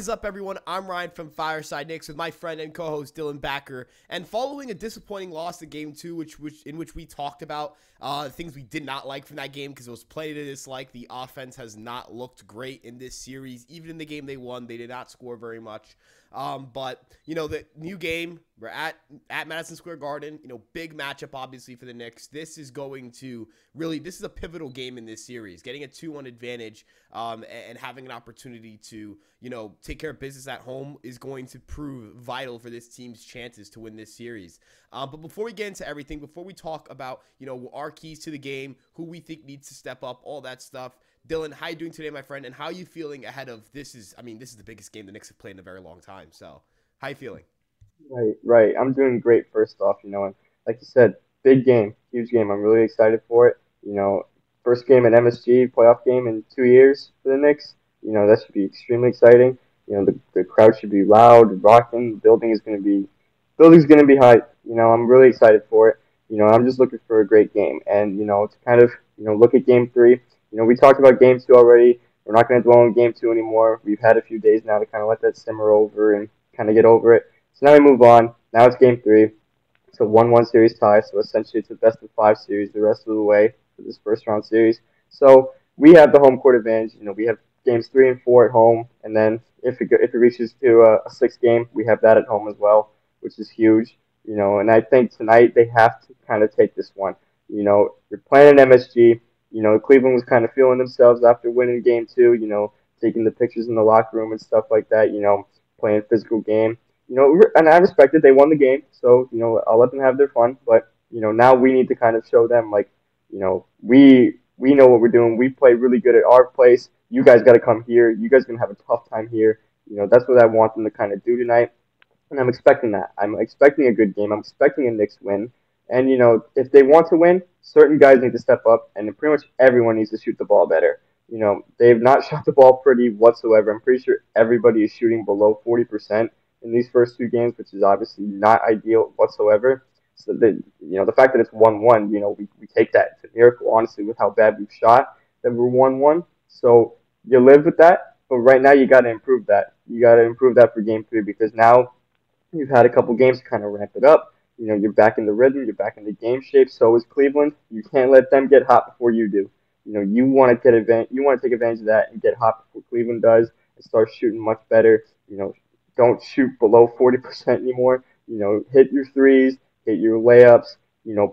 What is up, everyone? I'm Ryan from Fireside Knicks with my friend and co-host Dylan Backer. And following a disappointing loss in Game 2, in which we talked about things we did not like from that game because it was played to dislike, the offense has not looked great in this series. Even in the game they won, they did not score very much. But, you know, the new game, we're at Madison Square Garden, you know, big matchup, obviously, for the Knicks. This is going to really, this is a pivotal game in this series. Getting a 2-1 advantage and having an opportunity to, you know, take care of business at home is going to prove vital for this team's chances to win this series. But before we get into everything, before we talk about, you know, our keys to the game, who we think needs to step up, all that stuff, Dylan, how you doing today, my friend? And how are you feeling ahead of this? This is the biggest game the Knicks have played in a very long time. So, how you feeling? Right. I'm doing great first off, and like you said, big game, huge game. I'm really excited for it. First game at MSG, playoff game in 2 years for the Knicks. That should be extremely exciting. The crowd should be loud, rocking. Building's gonna be hype. I'm really excited for it. I'm just looking for a great game. And, to kind of, look at game three. We talked about game two already. We're not going to dwell on game two anymore. We've had a few days now to kind of let that simmer over and kind of get over it. So now we move on. Now it's game three. It's a 1-1 series tie, so essentially it's a best of five series the rest of the way for this first round series. So we have the home court advantage. We have games three and four at home, and then if it reaches to a sixth game, we have that at home as well, which is huge. And I think tonight they have to kind of take this one. You're playing at MSG. Cleveland was kind of feeling themselves after winning game two. Taking the pictures in the locker room and stuff like that. Playing a physical game. And I respected they won the game, so I'll let them have their fun. But now we need to kind of show them like, we know what we're doing. We play really good at our place. You guys got to come here. You guys are gonna have a tough time here. That's what I want them to kind of do tonight, and I'm expecting that. I'm expecting a good game. I'm expecting a Knicks win. And if they want to win, certain guys need to step up, and pretty much everyone needs to shoot the ball better. They've not shot the ball pretty whatsoever. I'm pretty sure everybody is shooting below 40% in these first two games, which is obviously not ideal whatsoever. So the fact that it's 1-1, we take that. It's a miracle, honestly, with how bad we've shot that we're 1-1. So you live with that, but right now you got to improve that. You got to improve that for game three because now you've had a couple games to kind of ramp it up. You're back in the rhythm, you're back in the game shape. So is Cleveland. You can't let them get hot before you do. You want to take advantage of that and get hot before Cleveland does and start shooting much better. Don't shoot below 40% anymore. Hit your threes, hit your layups.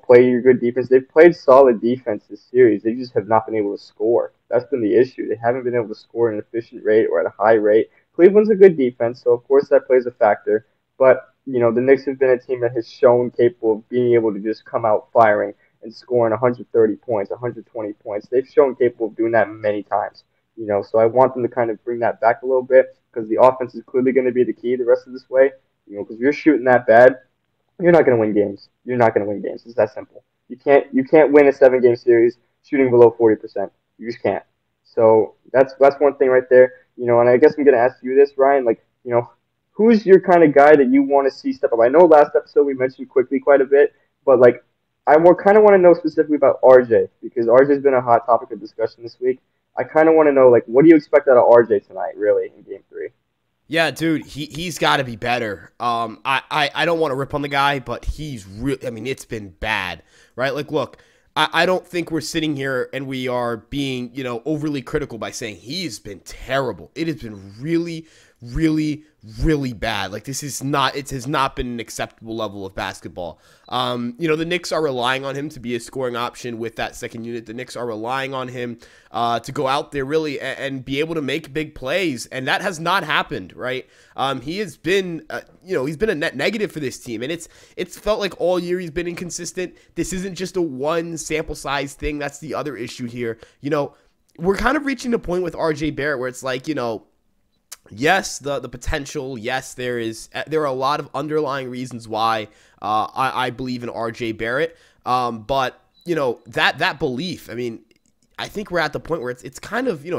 Play your good defense. They've played solid defense this series. They just have not been able to score. That's been the issue. They haven't been able to score at an efficient rate or at a high rate. Cleveland's a good defense, so of course that plays a factor. But the Knicks have been a team that has shown capable of being able to just come out firing and scoring 130 points, 120 points. They've shown capable of doing that many times. So I want them to kind of bring that back a little bit because the offense is clearly going to be the key the rest of this way. Because if you're shooting that bad, you're not going to win games. You're not going to win games. It's that simple. You can't win a 7-game series shooting below 40%. You just can't. So that's one thing right there. And I guess I'm going to ask you this, Ryan. Like, who's your kind of guy that you want to see step up? I know last episode we mentioned quickly quite a bit, but like kind of want to know specifically about RJ because RJ's been a hot topic of discussion this week. I kind of want to know like what do you expect out of RJ tonight, really, in Game 3? Yeah, dude, he's got to be better. I don't want to rip on the guy, but he's real. I mean, it's been bad, right? Like, look, I don't think we're sitting here and we are being, overly critical by saying he's been terrible. It has been really, really, really bad. Like, it has not been an acceptable level of basketball. The Knicks are relying on him to be a scoring option with that second unit. The Knicks are relying on him to go out there really and be able to make big plays, and that has not happened, right? He has been, he's been a net negative for this team, and it's felt like all year he's been inconsistent. This isn't just a one sample size thing. That's the other issue here. We're kind of reaching the point with RJ Barrett where it's like, yes, the potential. Yes, there are a lot of underlying reasons why I believe in RJ Barrett. But that belief. I mean, I think we're at the point where it's kind of fading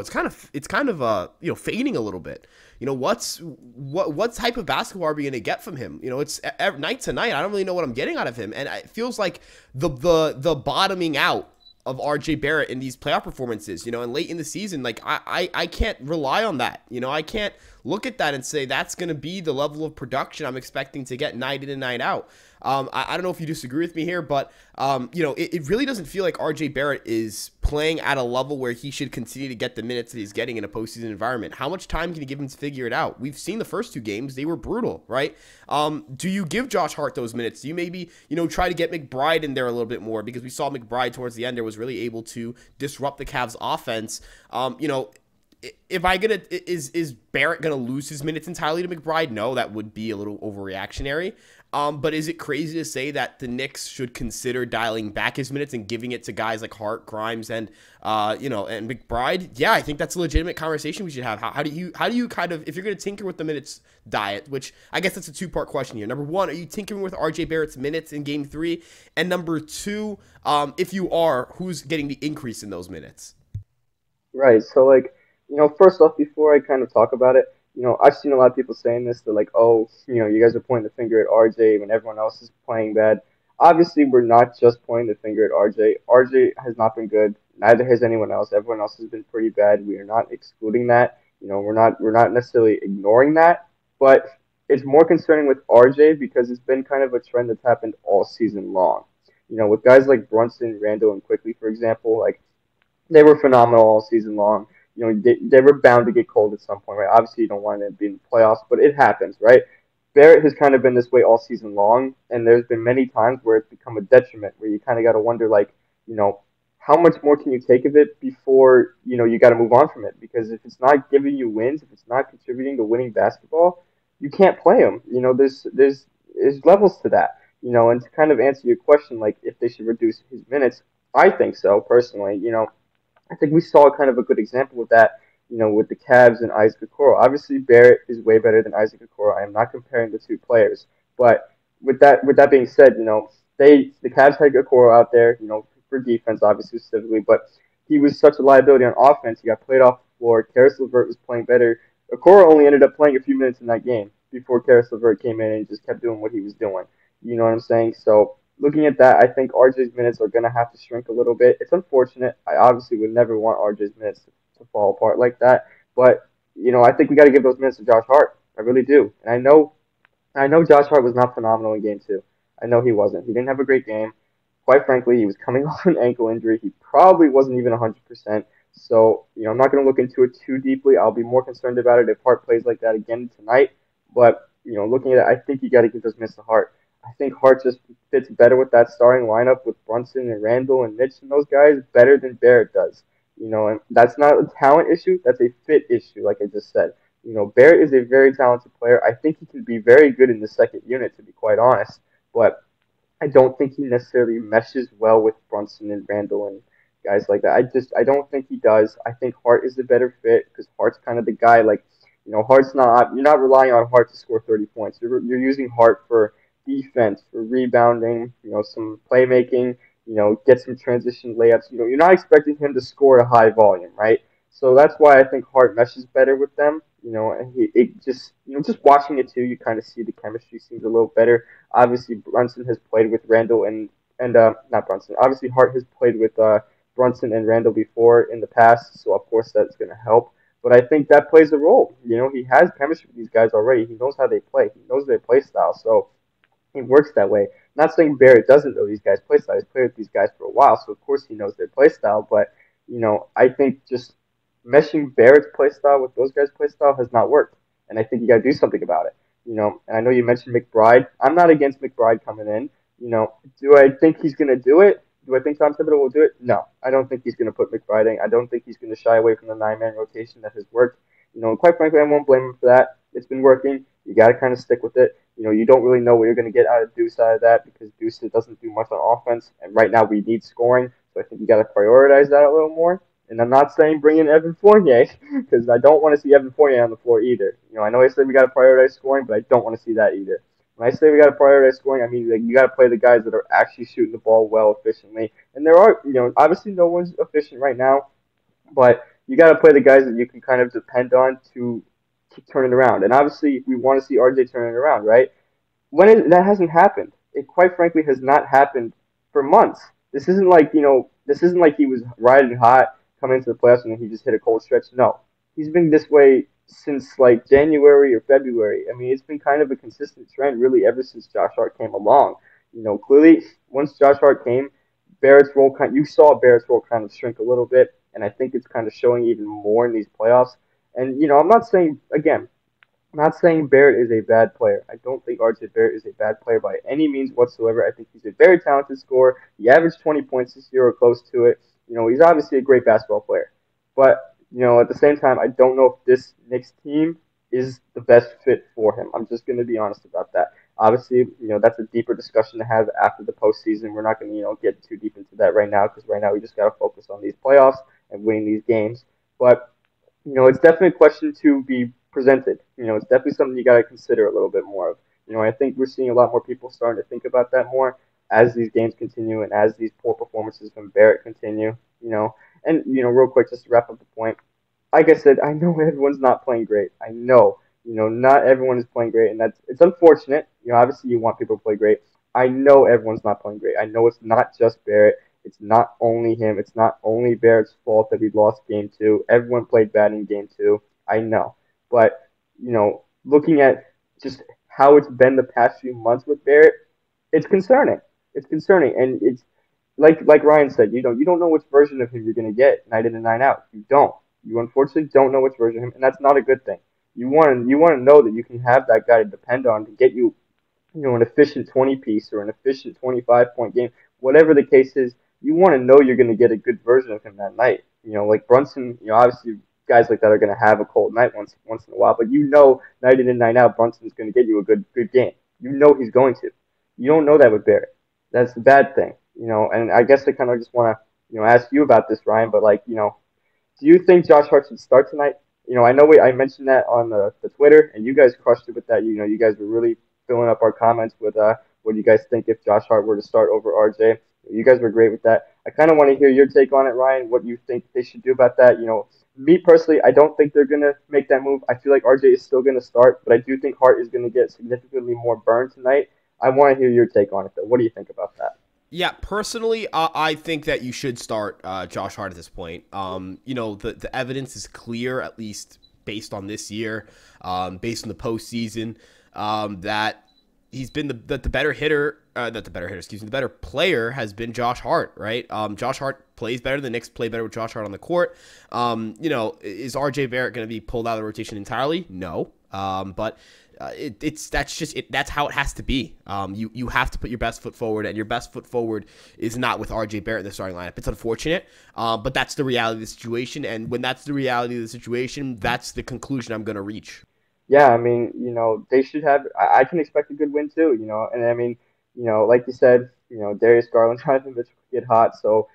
a little bit. What type of basketball are we going to get from him? It's night to night. I don't really know what I'm getting out of him, and it feels like the bottoming out of RJ Barrett in these playoff performances, and late in the season, like I can't rely on that. I can't look at that and say that's going to be the level of production I'm expecting to get night in and night out. I don't know if you disagree with me here, but it really doesn't feel like RJ Barrett is playing at a level where he should continue to get the minutes that he's getting in a postseason environment. How much time can you give him to figure it out? We've seen the first two games; they were brutal, right? Do you give Josh Hart those minutes? Do you maybe try to get McBride in there a little bit more, because we saw McBride towards the end there was really able to disrupt the Cavs offense. If I gonna is Barrett gonna lose his minutes entirely to McBride? No, that would be a little overreactionary. But is it crazy to say that the Knicks should consider dialing back his minutes and giving it to guys like Hart, Grimes, and and McBride? Yeah, I think that's a legitimate conversation we should have. How do you kind of, if you're gonna tinker with the minutes diet, which I guess that's a two-part question here. Number one, are you tinkering with RJ Barrett's minutes in Game 3? And number two, if you are, who's getting the increase in those minutes? Right. So like, first off, before I kind of talk about it, I've seen a lot of people saying this. They're like, oh, you guys are pointing the finger at RJ when everyone else is playing bad. Obviously, we're not just pointing the finger at RJ. RJ has not been good. Neither has anyone else. Everyone else has been pretty bad. We are not excluding that. We're not necessarily ignoring that, but it's more concerning with RJ because it's been kind of a trend that's happened all season long. With guys like Brunson, Randall, and Quickly, for example, like they were phenomenal all season long. They were bound to get cold at some point, right? Obviously, you don't want to be in the playoffs, but it happens, right? Barrett has kind of been this way all season long, and there's been many times where it's become a detriment, where you kind of got to wonder, like, how much more can you take of it before, you got to move on from it? Because if it's not giving you wins, if it's not contributing to winning basketball, you can't play him. There's levels to that. And to kind of answer your question, like, if they should reduce his minutes, I think so, personally. I think we saw kind of a good example of that, with the Cavs and Isaac Okoro. Obviously, Barrett is way better than Isaac Okoro. I am not comparing the two players, but with that being said, the Cavs had Okoro out there, for defense, obviously specifically, but he was such a liability on offense. He got played off the floor. Karis LeVert was playing better. Okoro only ended up playing a few minutes in that game before Karis LeVert came in and just kept doing what he was doing. You know what I'm saying? So looking at that, I think RJ's minutes are going to have to shrink a little bit. It's unfortunate. I obviously would never want RJ's minutes to fall apart like that. But, I think we got to give those minutes to Josh Hart. I really do. And I know Josh Hart was not phenomenal in game 2. I know he wasn't. He didn't have a great game. Quite frankly, he was coming off an ankle injury. He probably wasn't even 100%. So, I'm not going to look into it too deeply. I'll be more concerned about it if Hart plays like that again tonight. But, looking at it, I think you got to give those minutes to Hart. I think Hart just fits better with that starting lineup with Brunson and Randall and Mitch and those guys better than Barrett does. And that's not a talent issue. That's a fit issue, like I just said. Barrett is a very talented player. I think he can be very good in the second unit, to be quite honest. But I don't think he necessarily meshes well with Brunson and Randall and guys like that. I don't think he does. I think Hart is the better fit because Hart's kind of the guy. Like, Hart's not. You're not relying on Hart to score 30 points. You're using Hart for defense, for rebounding, some playmaking, get some transition layups. You're not expecting him to score a high volume, right? So that's why I think Hart meshes better with them. And just watching it too, you kind of see the chemistry seems a little better. Obviously, Brunson has played with Randall and not Brunson. Obviously, Hart has played with Brunson and Randall before in the past, so of course that's going to help. But I think that plays a role. He has chemistry with these guys already. He knows how they play. He knows their play style. So it works that way. Not saying Barrett doesn't know these guys' play style. He's played with these guys for a while, so of course he knows their play style. But I think just meshing Barrett's play style with those guys' play style has not worked, and I think you got to do something about it. And I know you mentioned McBride. I'm not against McBride coming in. Do I think he's going to do it? Do I think Tom Thibodeau will do it? No, I don't think he's going to put McBride in. I don't think he's going to shy away from the 9-man rotation that has worked. And quite frankly, I won't blame him for that. It's been working. You got to kind of stick with it. You don't really know what you're going to get out of Deuce out of that because Deuce doesn't do much on offense. And right now we need scoring. So I think you got to prioritize that a little more. And I'm not saying bring in Evan Fournier because I don't want to see Evan Fournier on the floor either. I know I said we got to prioritize scoring, but I don't want to see that either. When I say we got to prioritize scoring, I mean like you got to play the guys that are actually shooting the ball well efficiently. And there are, obviously no one's efficient right now, but you got to play the guys that you can kind of depend on to turn it around. And obviously we want to see RJ turn it around, right? That hasn't happened. It quite frankly has not happened for months. This isn't like he was riding hot coming into the playoffs and then he just hit a cold stretch. No, he's been this way since like January or February. I mean, it's been kind of a consistent trend really ever since Josh Hart came along. Clearly once Josh Hart came, you saw Barrett's role kind of shrink a little bit, and I think it's kind of showing even more in these playoffs. And I'm not saying again, I'm not saying Barrett is a bad player. I don't think RJ Barrett is a bad player by any means whatsoever. I think he's a very talented scorer. He averaged 20 points this year or close to it. He's obviously a great basketball player. But, at the same time, I don't know if this Knicks team is the best fit for him. I'm just going to be honest about that. Obviously, that's a deeper discussion to have after the postseason. We're not going to, get too deep into that right now because right now we just got to focus on these playoffs and winning these games. But it's definitely a question to be presented. It's definitely something you got to consider a little bit more of. I think we're seeing a lot more people starting to think about that more as these games continue and as these poor performances from Barrett continue. And real quick, just to wrap up the point, like I said, I know everyone's not playing great. I know, not everyone is playing great, and it's unfortunate. Obviously you want people to play great. I know everyone's not playing great. I know it's not just Barrett. It's not only him. It's not only Barrett's fault that we lost game two. Everyone played bad in game two. I know, but looking at just how it's been the past few months with Barrett, it's concerning. It's concerning, and it's like Ryan said, you don't know which version of him you're gonna get night in and night out. You don't. You unfortunately don't know which version of him, and that's not a good thing. You want to know that you can have that guy to depend on to get you, an efficient 20 piece or an efficient 25-point game, whatever the case is. You want to know you're going to get a good version of him that night. Like Brunson. Obviously guys like that are going to have a cold night once in a while, but night in and night out, Brunson's going to get you a good game. He's going to. You don't know that with Barrett. That's the bad thing. And I guess I kind of just want to ask you about this, Ryan. But like do you think Josh Hart should start tonight? I know I mentioned that on the Twitter, and you guys crushed it with that. You guys were really filling up our comments with what do you guys think if Josh Hart were to start over RJ. You guys were great with that. I kind of want to hear your take on it, Ryan. What you think they should do about that? Me personally, I don't think they're gonna make that move. I feel like RJ is still gonna start, but I do think Hart is gonna get significantly more burn tonight. I want to hear your take on it, though. What do you think about that? Yeah, personally, I think that you should start Josh Hart at this point. The evidence is clear, at least based on this year, based on the postseason, that he's been the better hitter. Not the better hitter, excuse me. The better player has been Josh Hart, right? Josh Hart plays better. The Knicks play better with Josh Hart on the court. Is RJ Barrett going to be pulled out of the rotation entirely? No. But that's how it has to be. You have to put your best foot forward, and your best foot forward is not with RJ Barrett in the starting lineup. It's unfortunate, but that's the reality of the situation. And when that's the reality of the situation, that's the conclusion I'm going to reach. Yeah, I mean, they should have. I can expect a good win too. And I mean, like you said, Darius Garland, Jonathan Mitchell could get hot, so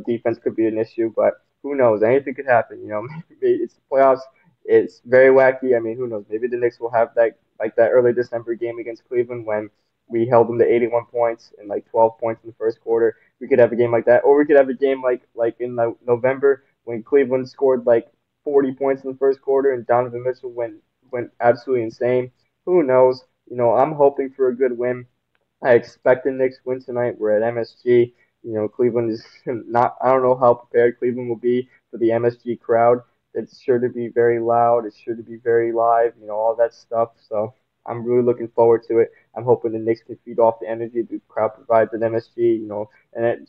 defense could be an issue. But who knows? Anything could happen. Maybe it's the playoffs. It's very wacky. I mean, who knows? Maybe the Knicks will have that early December game against Cleveland when we held them to 81 points and like 12 points in the first quarter. We could have a game like that, or we could have a game like in November when Cleveland scored like 40 points in the first quarter and Donovan Mitchell went absolutely insane. Who knows? I'm hoping for a good win. I expect the Knicks win tonight. We're at MSG. Cleveland is not. I don't know how prepared Cleveland will be for the MSG crowd. It's sure to be very loud. It's sure to be very live. All that stuff. So I'm really looking forward to it. I'm hoping the Knicks can feed off the energy the crowd provides at MSG.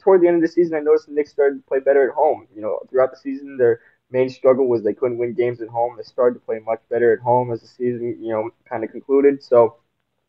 Toward the end of the season, I noticed the Knicks started to play better at home. Throughout the season, their main struggle was they couldn't win games at home. They started to play much better at home as the season, kind of concluded. So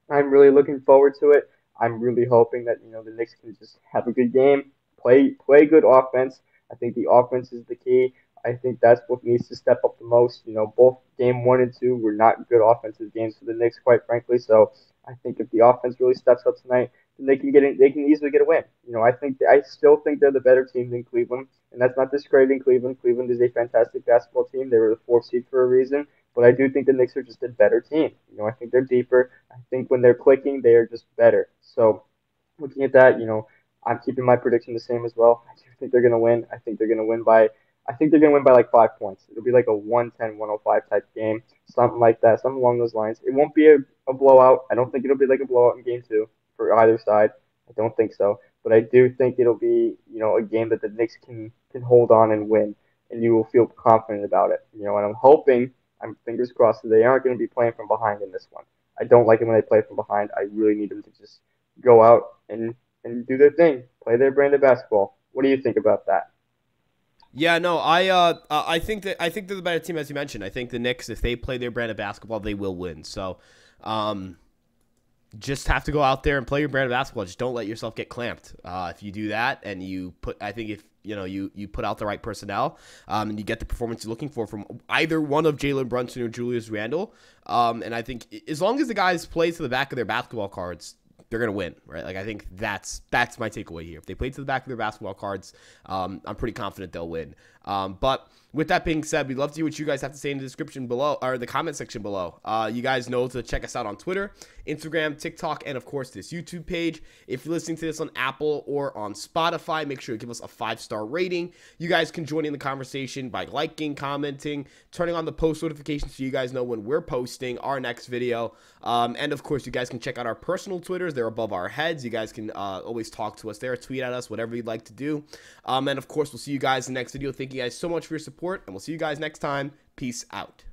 I'm really looking forward to it. I'm really hoping that the Knicks can just have a good game, play good offense. I think the offense is the key. I think that's what needs to step up the most. Both game one and two were not good offensive games for the Knicks, quite frankly. So I think if the offense really steps up tonight, then they can they can easily get a win. I still think they're the better team than Cleveland, and that's not discrediting Cleveland. Cleveland is a fantastic basketball team. They were the fourth seed for a reason. But I do think the Knicks are just a better team. I think they're deeper. I think when they're clicking, they are just better. So looking at that, I'm keeping my prediction the same as well. I do think they're going to win. I think they're going to win by like 5 points. It'll be like a 110-105 type game, something like that, something along those lines. It won't be a blowout. I don't think it'll be like a blowout in game two for either side. I don't think so. But I do think it'll be, a game that the Knicks can hold on and win, and you will feel confident about it. And I'm I'm fingers crossed that they aren't going to be playing from behind in this one. I don't like it when they play from behind. I really need them to just go out and do their thing, play their brand of basketball. What do you think about that? Yeah, no, I think they're the better team as you mentioned. I think the Knicks, if they play their brand of basketball, they will win. So, um, just have to go out there and play your brand of basketball. Just don't let yourself get clamped. If you do that and you put, I think if you put out the right personnel, and you get the performance you're looking for from either one of Jalen Brunson or Julius Randle, and I think as long as the guys play to the back of their basketball cards, they're gonna win, right? Like I think that's my takeaway here. If they play to the back of their basketball cards, I'm pretty confident they'll win. But with that being said, we'd love to hear what you guys have to say in the description below or the comment section below. You guys know to check us out on Twitter, Instagram, TikTok, and of course this YouTube page. If you're listening to this on Apple or on Spotify, make sure you give us a 5-star rating. You guys can join in the conversation by liking, commenting, turning on the post notifications so you guys know when we're posting our next video. And of course, you guys can check out our personal Twitters. They're above our heads. You guys can always talk to us there, tweet at us, whatever you'd like to do. And of course, we'll see you guys in the next video. Thank you guys so much for your support, and we'll see you guys next time. Peace out.